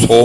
100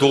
2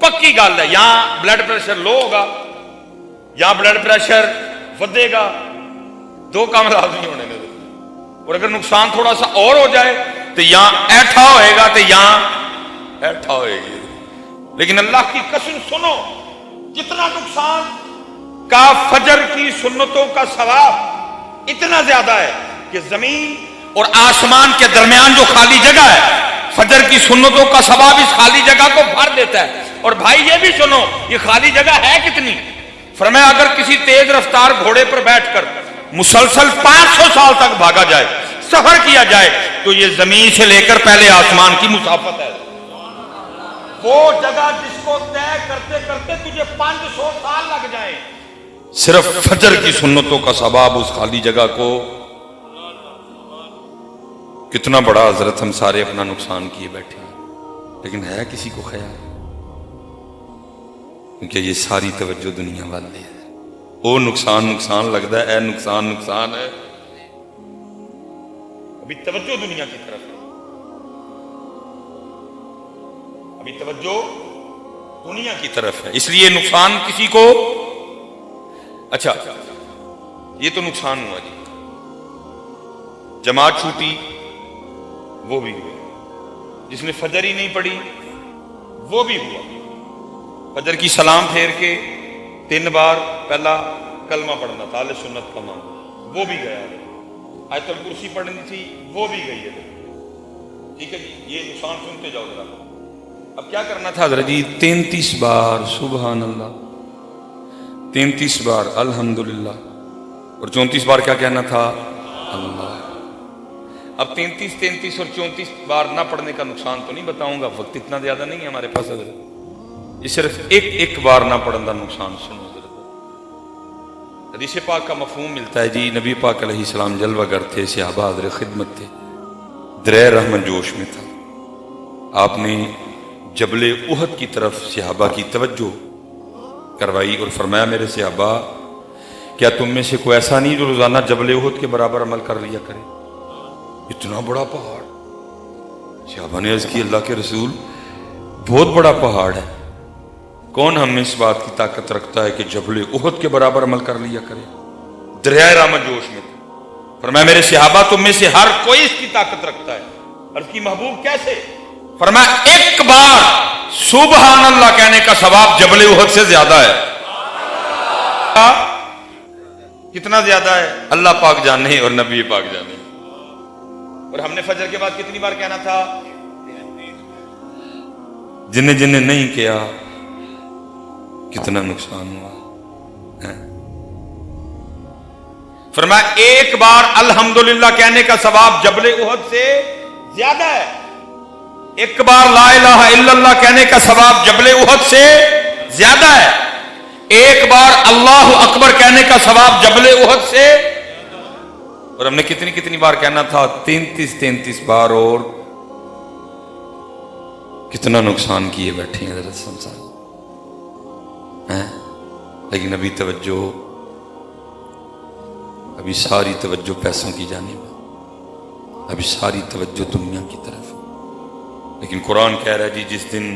پکی گل ہے. یہاں بلڈ پریشر لو ہوگا یا بلڈ پریشر ودے گا, دو کام لازمی ہونے نے. اور اگر نقصان تھوڑا سا اور ہو جائے تو یہاں ایٹھا ہوئے گا تو یہاں ایٹھا ہوئے گی. لیکن اللہ کی قسم سنو, جتنا نقصان کا فجر کی سنتوں کا ثواب اتنا زیادہ ہے کہ زمین اور آسمان کے درمیان جو خالی جگہ ہے, فجر کی سنتوں کا ثواب اس خالی جگہ کو بھر دیتا ہے. اور بھائی یہ بھی سنو, یہ خالی جگہ ہے کتنی؟ فرمایا اگر کسی تیز رفتار گھوڑے پر بیٹھ کر مسلسل 500 سال تک بھاگا جائے, سفر کیا جائے, تو یہ زمین سے لے کر پہلے آسمان کی مسافت ہے. وہ جگہ جس کو طے کرتے کرتے تجھے 500 سال لگ جائیں, صرف فجر کی سنتوں کا ثواب اس خالی جگہ کو. کتنا بڑا حضرت ہم سارے اپنا نقصان کیے بیٹھے ہیں, لیکن ہے کسی کو خیال؟ کیونکہ یہ ساری توجہ دنیا والے ہے. وہ نقصان لگتا ہے, اے نقصان ہے. ابھی توجہ دنیا کی طرف ہے, ابھی توجہ دنیا کی طرف ہے. اس لیے نقصان کسی کو, اچھا یہ تو نقصان ہوا جی, جماعت چھوٹی وہ بھی ہوا, جس نے فجر ہی نہیں پڑھی وہ بھی ہوا. فجر کی سلام پھیر کے 3 بار پہلا کلمہ پڑھنا تھا, اہل سنت کا مان, وہ بھی گیا. آیت الکرسی پڑھنی تھی وہ بھی گئی ہے. ٹھیک ہے جی, یہ نقصان سنتے جاؤ ذرا. اب کیا کرنا تھا حضرت جی؟ 33 بار سبحان اللہ, 33 بار الحمدللہ, اور 34 بار کیا کہنا تھا؟ اللہ. اب 33 اور 34 بار نہ پڑھنے کا نقصان تو نہیں بتاؤں گا, وقت اتنا زیادہ نہیں ہے ہمارے پاس حضرت. یہ صرف ایک بار نہ پڑھنے کا نقصان سنو حضرت. حدیث پاک کا مفہوم ملتا ہے جی, نبی پاک علیہ السلام جلوہ گر تھے, صحابہ حاضر خدمت تھے, درہ رحمت جوش میں تھا. آپ نے جبل احد کی طرف صحابہ کی توجہ کروائی اور فرمایا میرے صحابہ, کیا تم میں سے کوئی ایسا نہیں جو روزانہ جبل احد کے برابر عمل کر لیا کرے؟ اتنا بڑا پہاڑ. صحابہ نے عرض کی اللہ کے رسول بہت بڑا پہاڑ ہے, کون ہم میں اس بات کی طاقت رکھتا ہے کہ جبل احد کے برابر عمل کر لیا کرے؟ دریائے رحمت جوش میں تھے. فرمایا میرے صحابہ تم میں سے ہر کوئی اس کی طاقت رکھتا ہے. عرض کی محبوب کیسے؟ فرمایا ایک بار سبحان اللہ کہنے کا ثواب جبل احد سے زیادہ ہے. کتنا زیادہ ہے اللہ پاک جانے اور نبی پاک جانے. اور ہم نے فجر کے بعد کتنی بار کہنا تھا؟ جن نے نہیں کیا کتنا نقصان ہوا. فرمایا ایک بار الحمدللہ کہنے کا ثواب جبل احد سے زیادہ ہے. ایک بار لا الہ الا اللہ کہنے کا ثواب جبل احد سے زیادہ ہے. ایک بار اللہ اکبر کہنے کا ثواب جبل احد سے. اور ہم نے کتنی بار کہنا تھا؟ 33 بار. اور کتنا نقصان کیے بیٹھے ہیں حضرت سمسان. لیکن ابھی توجہ, ابھی ساری توجہ پیسوں کی جانب, ابھی ساری توجہ دنیا کی طرف. لیکن قرآن کہہ رہا ہے جی جس دن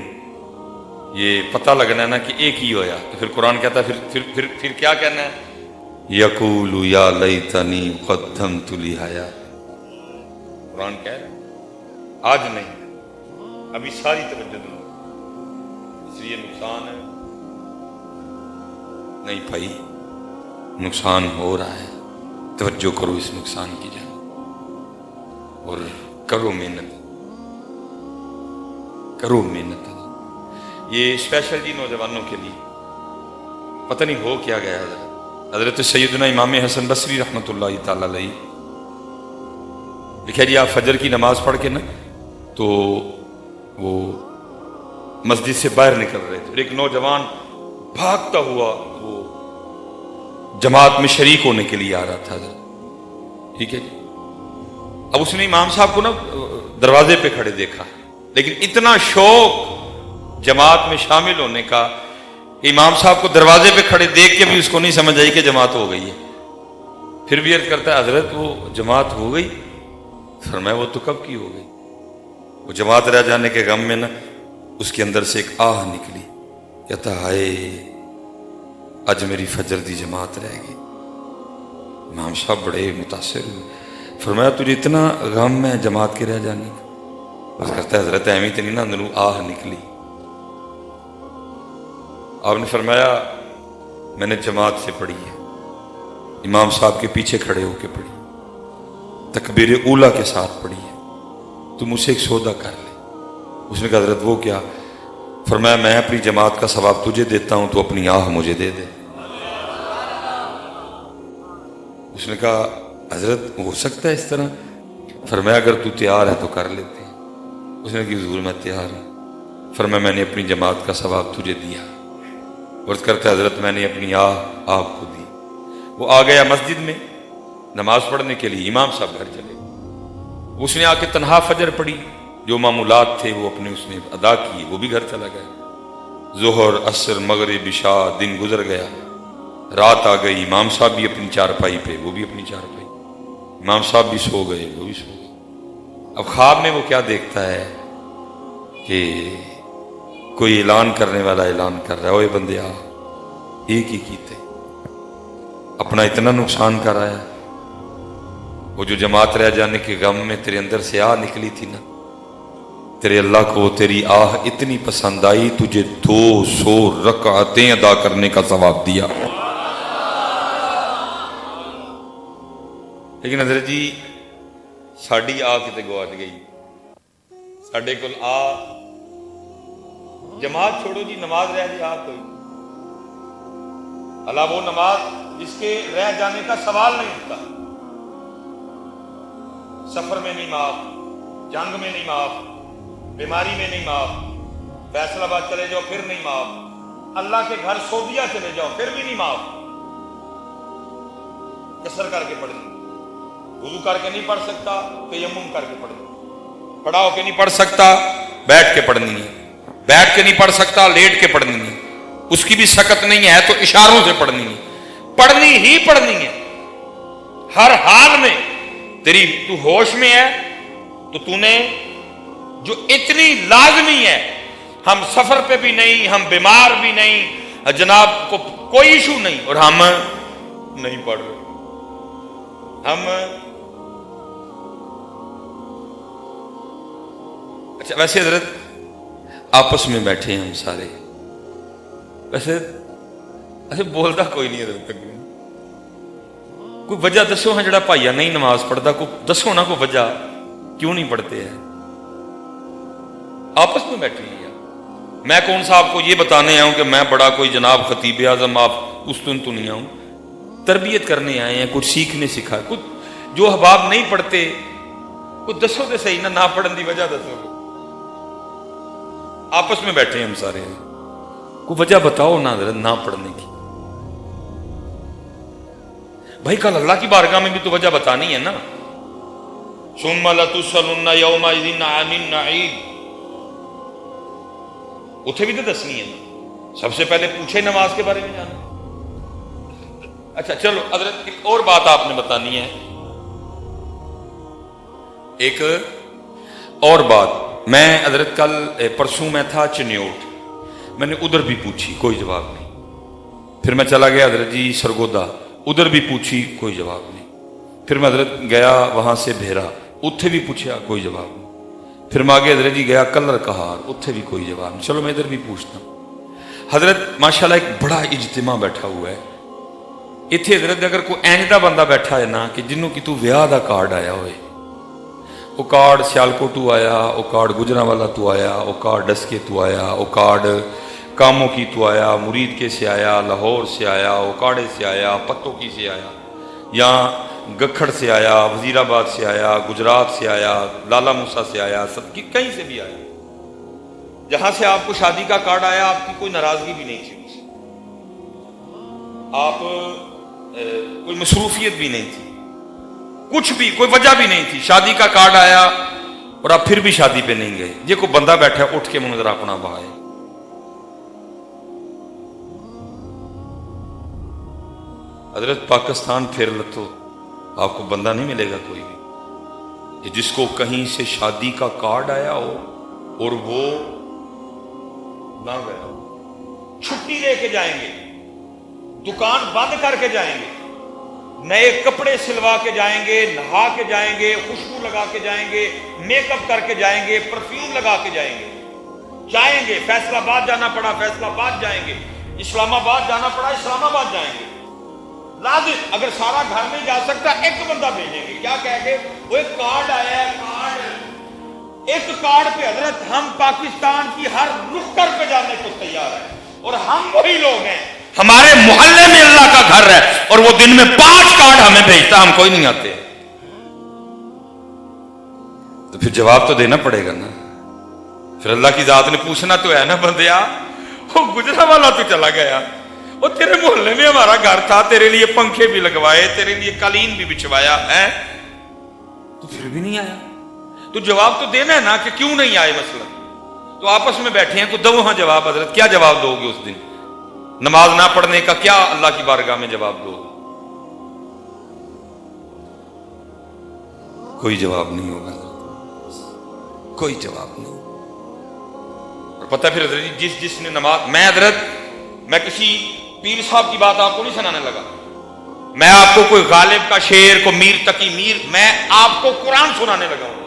یہ پتہ لگنا ہے نا کہ ایک ہی ہویا, تو پھر قرآن کہتا ہے پھر کیا کہنا ہے؟ یقول یا لیتنی قدمت لحیا. قرآن کہہ رہا ہے آج نہیں, ابھی ساری توجہ دنیا. اس لیے نقصان ہے نہیں بھائی, نقصان ہو رہا ہے, توجہ کرو اس نقصان کی جانب اور کرو محنت, کرو محنت. یہ اسپیشل جی نوجوانوں کے لیے. پتہ نہیں ہو کیا گیا ہے. حضرت سیدنا امام حسن بصری رحمۃ اللہ تعالی علیہ لکھا جی آپ فجر کی نماز پڑھ کے نا تو وہ مسجد سے باہر نکل رہے تھے, ایک نوجوان بھاگتا ہوا وہ جماعت میں شریک ہونے کے لیے آ رہا تھا. ٹھیک ہے جی. اب اس نے امام صاحب کو نا دروازے پہ کھڑے دیکھا, لیکن اتنا شوق جماعت میں شامل ہونے کا امام صاحب کو دروازے پہ کھڑے دیکھ کے بھی اس کو نہیں سمجھ آئی کہ جماعت ہو گئی ہے. پھر بھی عرض کرتا ہے حضرت وہ جماعت ہو گئی؟ فرمایا وہ تو کب کی ہو گئی. وہ جماعت رہ جانے کے غم میں نا اس کے اندر سے ایک آہ نکلی. کہتا ہائے اج میری فجر دی جماعت رہ گئی. امام صاحب بڑے متاثر ہوئے. فرمایا تجھے اتنا غم ہے جماعت کے رہ جانے کا؟ بس کرتا ہے حضرت ایویں تو نہیں نا اندروں آہ نکلی. آپ نے فرمایا میں نے جماعت سے پڑھی ہے، امام صاحب کے پیچھے کھڑے ہو کے پڑھی، تکبیر اولیٰ کے ساتھ پڑھی ہے، تو مجھ سے ایک سودا کر لے. اس نے کہا حضرت وہ کیا؟ فرمایا میں اپنی جماعت کا ثواب تجھے دیتا ہوں، تو اپنی آہ مجھے دے دے. اس نے کہا حضرت ہو سکتا ہے اس طرح؟ فرمایا اگر تو تیار ہے تو کر لیتے ہیں. اس نے کہا حضور میں تیار ہوں. فرمایا میں نے اپنی جماعت کا ثواب تجھے دیا. عرض کرتا ہے حضرت میں نے اپنی آہ آپ کو دی. وہ آ گیا مسجد میں نماز پڑھنے کے لیے، امام صاحب گھر چلے. اس نے آ کے تنہا فجر پڑھی، جو معمولات تھے وہ اپنے اس نے ادا کیے، وہ بھی گھر چلا گیا. ظہر عصر مغرب عشاء دن گزر گیا، رات آ گئی. امام صاحب بھی اپنی چارپائی پہ، وہ بھی اپنی چارپائی. امام صاحب بھی سو گئے، وہ بھی سو گئے. اب خواب میں وہ کیا دیکھتا ہے کہ کوئی اعلان کرنے والا اعلان کر رہا ہے، اوے بندے آ، ایک ہی کیتے اپنا اتنا نقصان کر رہا ہے. وہ جو جماعت رہ جانے کے غم میں تیرے اندر سے آہ نکلی تھی نا، تیرے اللہ کو تیری آہ اتنی پسند آئی، تجھے 200 رکعتیں ادا کرنے کا ثواب دیا. لیکن حضرت جی ساڈی آہ کتے گواچ گئی. ساڈے کول آہ، جماعت چھوڑو جی، نماز رہ گئی، آہ کوئی اللہ وہ نماز جس کے رہ جانے کا سوال نہیں ہوتا. سفر میں نہیں معاف، جنگ میں نہیں معاف، بیماری میں نہیں معاف، فیصل آباد چلے جاؤ پھر نہیں معاف، اللہ کے گھر سعودیہ چلے جاؤ پھر بھی نہیں معاف. کسر کر کے پڑھنی، وضو کر کے نہیں پڑھ سکتا، تیمم کر کے پڑھنی، کھڑا ہو کے نہیں پڑھ سکتا، بیٹھ کے پڑھنی ہے، بیٹھ کے نہیں پڑھ سکتا، لیٹ کے پڑھنی ہے. اس کی بھی سکت نہیں ہے تو اشاروں سے پڑھنی ہے. پڑھنی ہی پڑھنی ہے ہر حال میں. تیری تو ہوش میں ہے تو نے جو اتنی لازمی ہے، ہم سفر پہ بھی نہیں، ہم بیمار بھی نہیں، جناب کو کوئی ایشو نہیں، اور ہم نہیں پڑھ رہے. ہم اچھا ویسے حضرت آپس میں بیٹھے ہیں ہم سارے، ویسے بولتا کوئی نہیں حضرت تک. کوئی وجہ دسو ہاں جڑا بھائیا نہیں نماز پڑھتا، کو دسو نا کوئی وجہ کیوں نہیں پڑھتے ہیں. آپس میں بیٹھے ہیں. میں کون سا آپ کو یہ بتانے آیا ہوں کہ میں بڑا کوئی جناب خطیب اعظم آپ استن تو نہیں آؤں. تربیت کرنے آئے ہیں، کچھ سیکھنے سکھا. کچھ جو احباب نہیں پڑھتے کچھ دسو تو صحیح نہ پڑھن دی وجہ دسو. آپس میں بیٹھے ہیں ہم سارے، کوئی وجہ بتاؤ نا حضرت نہ پڑھنے کی. بھائی کل اللہ کی بارگاہ میں بھی تو وجہ بتانی ہے نا. ثم لتسألن یومئذ عن النعیم، اتھے بھی تو دسنی ہے نا. سب سے پہلے پوچھے نماز کے بارے میں جانا. اچھا چلو حضرت ایک اور بات آپ نے بتانی ہے. ایک اور بات، میں حضرت کل پرسوں میں تھا چنیوٹ، میں نے ادھر بھی پوچھی کوئی جواب نہیں. پھر میں چلا گیا حضرت جی سرگودا، ادھر بھی پوچھی کوئی جواب نہیں. پھر میں حضرت گیا وہاں سے بھیرا، اتھے بھی پوچھا کوئی جواب نہیں. پھر میں آگے حضرت جی گیا کلر کہار، اتھے بھی کوئی جواب نہیں. چلو میں ادھر بھی پوچھتا ہوں. حضرت ماشاءاللہ ایک بڑا اجتماع بیٹھا ہوا ہے اتھے. حضرت اگر کوئی اینجدہ بندہ بیٹھا ہے نا کہ جنوں کی تو ویاہ دا کارڈ آیا ہوئے، وہ کارڈ سیالکوٹو آیا، وہ کارڈ گجرانوالا تو آیا، وہ کارڈ ڈسکے تو آیا، وہ کارڈ کاموں کی تو آیا، مرید کے سے آیا، لاہور سے آیا، اوکاڑے سے آیا، پتوں کی سے آیا، یا گکھڑ سے آیا، وزیر آباد سے آیا، گجرات سے آیا، لالا موسیٰ سے آیا، سب کی کہیں سے بھی آیا. جہاں سے آپ کو شادی کا کارڈ آیا آپ کی کوئی ناراضگی بھی نہیں تھی، آپ کوئی مصروفیت بھی نہیں تھی، کچھ بھی کوئی وجہ بھی نہیں تھی. شادی کا کارڈ آیا اور آپ پھر بھی شادی پہ نہیں گئے. یہ کوئی بندہ بیٹھا اٹھ کے منظر اپنا بہائے. حضرت پاکستان پھر لتو آپ کو بندہ نہیں ملے گا کوئی بھی جس کو کہیں سے شادی کا کارڈ آیا ہو اور وہ نہ گیا ہو. چھٹی لے کے جائیں گے, دکان بند کر کے جائیں گے, نئے کپڑے سلوا کے جائیں گے, نہا کے جائیں گے, خوشبو لگا کے جائیں گے, میک اپ کر کے جائیں گے, پرفیوم لگا کے جائیں گے, فیصلہ آباد جانا پڑا فیصلہ آباد جائیں گے, اسلام آباد جانا پڑا اسلام آباد جائیں گے. لازم, اگر سارا گھر نہیں جا سکتا ایک بندہ بھیجیں گے. کیا کہہ گے, وہ ایک کارڈ آیا ہے, ایک کارڈ پہ حضرت ہم پاکستان کی ہر نکڑ پہ جانے کو تیار ہیں, اور ہم وہی لوگ ہیں, ہمارے محلے میں اللہ کا گھر ہے اور وہ دن میں 5 کارڈ ہمیں بھیجتا, ہم کوئی نہیں آتے. تو پھر جواب تو دینا پڑے گا نا. پھر اللہ کی ذات نے پوچھنا تو ہے نا, بندیا وہ گجرا والا تو چلا گیا, وہ تیرے محلے میں ہمارا گھر تھا, تیرے لیے پنکھے بھی لگوائے, تیرے لیے قالین بھی بچھوایا ہے, تو پھر بھی نہیں آیا. تو جواب تو دینا ہے نا کہ کیوں نہیں آئے. مثلا تو آپس میں بیٹھے ہیں, تو دو ہاں جواب. حضرت کیا جواب دو گے اس دن؟ نماز نہ پڑھنے کا کیا اللہ کی بارگاہ میں جواب دو گے؟ کوئی جواب نہیں ہوگا, کوئی جواب نہیں. اور پتہ پھر حضرت جس نے نماز, میں کسی پیر صاحب کی بات آپ کو نہیں سنانے لگا, میں آپ کو کوئی غالب کا شعر کو میر تقی میر, میں آپ کو قرآن سنانے لگا ہوں.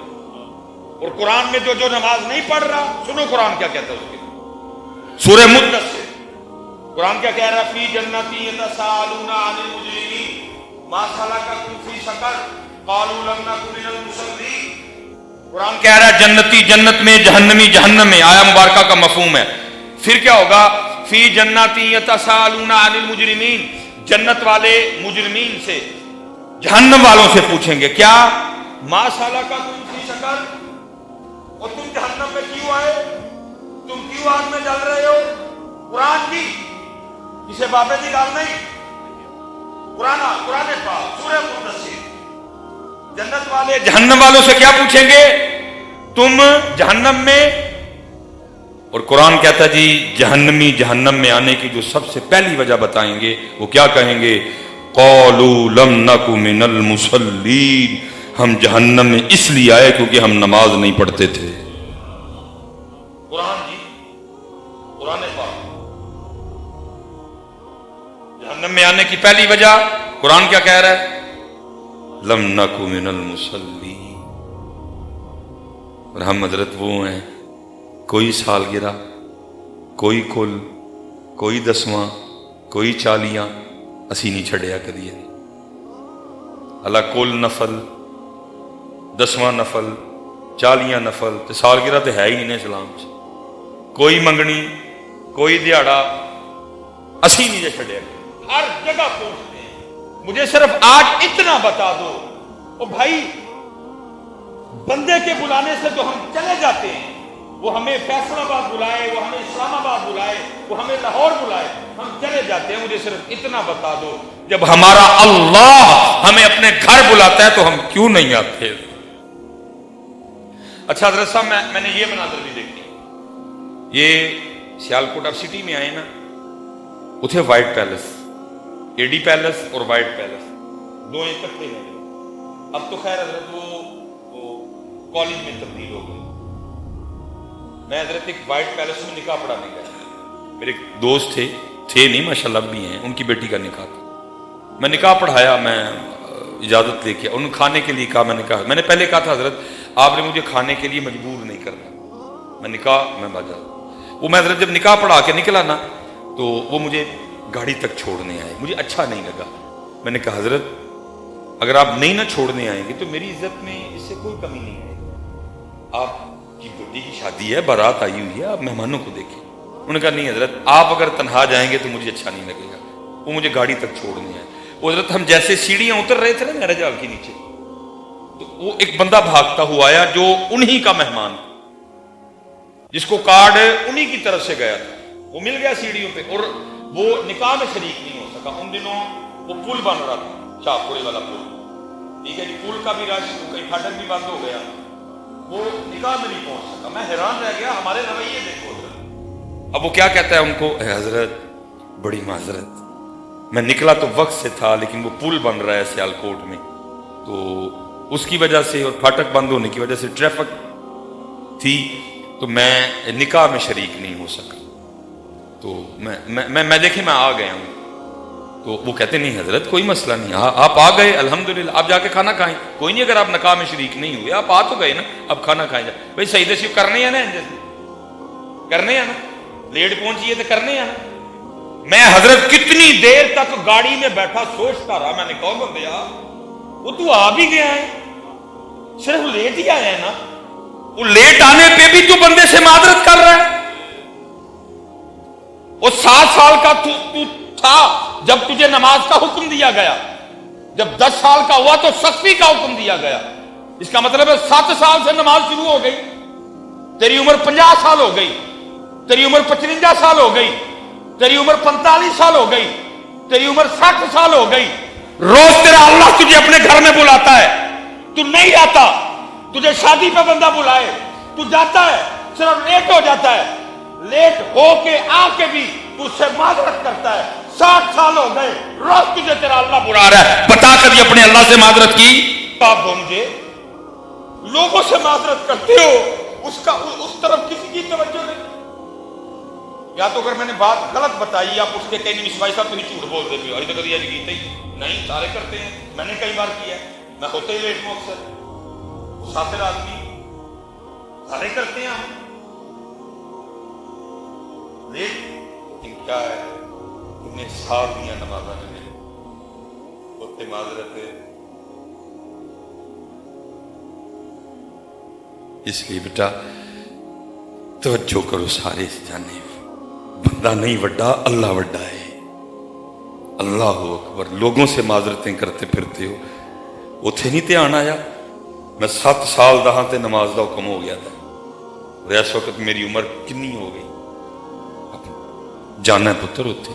اور قرآن میں جو نماز نہیں پڑھ رہا, سنو قرآن کیا کہتا ہے اس کے سورہ مدثر. قرآن کیا کہہ رہا ہے, فی جنتی یتساءلون عن المجرمین ما سلککم فی سقر قالوا لم نک من المصلین. قرآن کہہ رہا ہے جنتی جنت میں, جہنمی جہنم میں. آیا مبارکہ کا مفہوم ہے. پھر کیا ہوگا, فی جنتی یتساءلون عن المجرمین, جنت والے مجرمین سے, جہنم والوں سے پوچھیں گے کیا, ما سلککم فی سقر, اور تم جہنم میں کیوں آئے, تم کیوں آگ میں جل رہے ہو. قرآن کی اسے بابے کی گال نہیں, قرآن پاک سورہ مدثر. جنت والے جہنم والوں سے کیا پوچھیں گے, تم جہنم میں. اور قرآن کہتا ہے جی جہنمی جہنم میں آنے کی جو سب سے پہلی وجہ بتائیں گے, وہ کیا کہیں گے, قالوا لم نک من المصلین, ہم جہنم میں اس لیے آئے کیونکہ ہم نماز نہیں پڑھتے تھے. قرآن جی, قرآن پاک. جہنم میں آنے کی پہلی وجہ قرآن کیا کہہ رہا ہے, لم نک من المصلین. اور ہم حضرت وہ ہیں, کوئی سالگرہ, کوئی کل, کوئی دسواں, کوئی چالیاں اسی نہیں چھڑیا کدی. اللہ کل نفل, دسواں نفل, چالیاں نفل, تو سالگرہ تو ہے ہی نہیں اسلام سے. کوئی منگنی, کوئی دیہڑا اسی نہیں چھڑیا. ہر جگہ پوچھتے ہیں, مجھے صرف آج اتنا بتا دو. او بھائی, بندے کے بلانے سے تو ہم چلے جاتے ہیں, وہ ہمیں فیصل آباد بلائے, وہ ہمیں اسلام آباد بلائے, وہ ہمیں لاہور بلائے, ہم چلے جاتے ہیں. مجھے صرف اتنا بتا دو, جب ہمارا اللہ ہمیں اپنے گھر بلاتا ہے تو ہم کیوں نہیں آتے. اچھا حضرت صاحب, میں نے یہ مناظر بھی دیکھی. یہ سیالکوٹ اب سٹی میں آئے نا, اتنے وائٹ پیلس, اے ڈی پیلس اور وائٹ پیلس دو اکٹھے ہیں. اب تو خیر حضرت وہ کالج میں تبدیل ہو گئے. میں حضرت ایک وائٹ پیلس میں نکاح پڑھانے گیا. میرے ایک دوست تھے نہیں ماشاءاللہ اب بھی ہیں, ان کی بیٹی کا نکاح تھا. میں نکاح پڑھایا, میں اجازت لے کے, انہوں نے کھانے کے لیے کہا. میں نے پہلے کہا تھا حضرت آپ نے مجھے کھانے کے لیے مجبور نہیں کرنا, میں نکاح میں باجا. وہ میں حضرت جب نکاح پڑھا کے نکلا نا, تو وہ مجھے گاڑی تک چھوڑنے آئے. مجھے اچھا نہیں لگا. میں نے کہا حضرت اگر آپ نہیں نہ چھوڑنے آئیں گے تو میری عزت میں اس سے کوئی کمی نہیں آئے گی. آپ کی بیٹی کی شادی ہے, بارات آئی ہوئی ہے, آپ مہمانوں کو دیکھیں. انہوں نے کہا نہیں حضرت آپ اگر تنہا جائیں گے تو مجھے اچھا نہیں لگے گا. وہ مجھے گاڑی تک چھوڑنے آئے. وہ حضرت ہم جیسے سیڑھیاں اتر رہے تھے نا میرے جال کے نیچے, تو وہ ایک بندہ بھاگتا ہوا آیا جو انہی کا مہمان تھا, جس کو کارڈ انہی کی طرف سے گیا تھا. وہ مل گیا سیڑھیوں پہ, اور وہ نکاح میں شریک نہیں ہو سکا. ان دنوں وہ پل بن رہا تھا, شاہپورے والا پل, ٹھیک ہے جی. پل کا بھی رش, کئی پھاٹک بھی بند ہو گیا, وہ نکاح میں نہیں پہنچ سکا. میں حیران رہ گیا, ہمارے رویے دیکھو. اب وہ کیا کہتا ہے ان کو, اے حضرت بڑی معذرت, میں نکلا تو وقت سے تھا, لیکن وہ پل بن رہا ہے سیالکوٹ میں, تو اس کی وجہ سے اور پھاٹک بند ہونے کی وجہ سے ٹریفک تھی, تو میں نکاح میں شریک نہیں ہو سکا. تو میں دیکھیں میں آ گیا ہوں. تو وہ کہتے نہیں حضرت کوئی مسئلہ نہیں, آپ آ گئے الحمدللہ, آپ جا کے کھانا کھائیں, کوئی نہیں, اگر آپ نکاح میں شریک نہیں ہوئے آپ آ تو گئے نا, اب کھانا کھائیں جا. بھائی سجدے شریف کرنے ہیں نا, کرنے ہیں نا, لیٹ پہنچیے تو کرنے ہیں نا. میں حضرت کتنی دیر تک گاڑی میں بیٹھا سوچتا رہا, میں نے کہا بندیا وہ تو آ بھی گیا ہے, صرف لیٹ ہی آیا ہے نا, وہ لیٹ آنے پہ بھی تو بندے سے معذرت کر رہا ہے. وہ 7 سال کا تو تھا جب تجھے نماز کا حکم دیا گیا, جب 10 سال کا ہوا تو سختی کا حکم دیا گیا. اس کا مطلب ہے 7 سال سے نماز شروع ہو گئی, تیری عمر 50 سال ہو گئی, تیری عمر 55 سال ہو گئی, تیری عمر 45 سال ہو گئی, تیری عمر 60 سال ہو گئی. روز تیرا اللہ تجھے اپنے گھر میں بلاتا ہے, تو نہیں آتا. تجھے شادی پہ بندہ بلائے تو جاتا ہے, صرف لیٹ ہو جاتا ہے. لیٹ ہو کے آ کے بھی تو اس سے معذرت کرتا ہے. 60 سال ہو گئے, روز تجھے تیرا اللہ بلا رہا ہے, بتا کبھی اپنے اللہ سے معذرت کی؟ آپ مجھے لوگوں سے معذرت کرتے ہو, اس طرف کسی کی توجہ نہیں. یا تو اگر میں نے بات غلط بتائی آپ اس کے کہیں نہیں, بھائی صاحب تم جھوٹ بول دیتے ہو, ابھی تک یہ کیتے ہی نہیں, سارے کرتے ہیں, میں نے کئی بار کیا ہے, میں ہوتے ہی لیٹ ہوں اکثر, مسافر آدمی سارے کرتے ہیں. ہم لیٹ کیا ہے, انہیں سال دیا نمازہ نے ہوتے معذرت ہے. اس لیے بیٹا توجہ کرو, سارے اس جانے بندہ نہیں وڈا, اللہ وڈا ہے. اللہ اکبر. لوگوں سے معذرتیں کرتے پھرتے ہو, اتنے نہیں دھیان آیا میں 7 سال دا ہاں تے نماز دا حکم ہو گیا تھا, اور اس وقت میری عمر کنی ہو گئی. جانا ہے پتر اتنے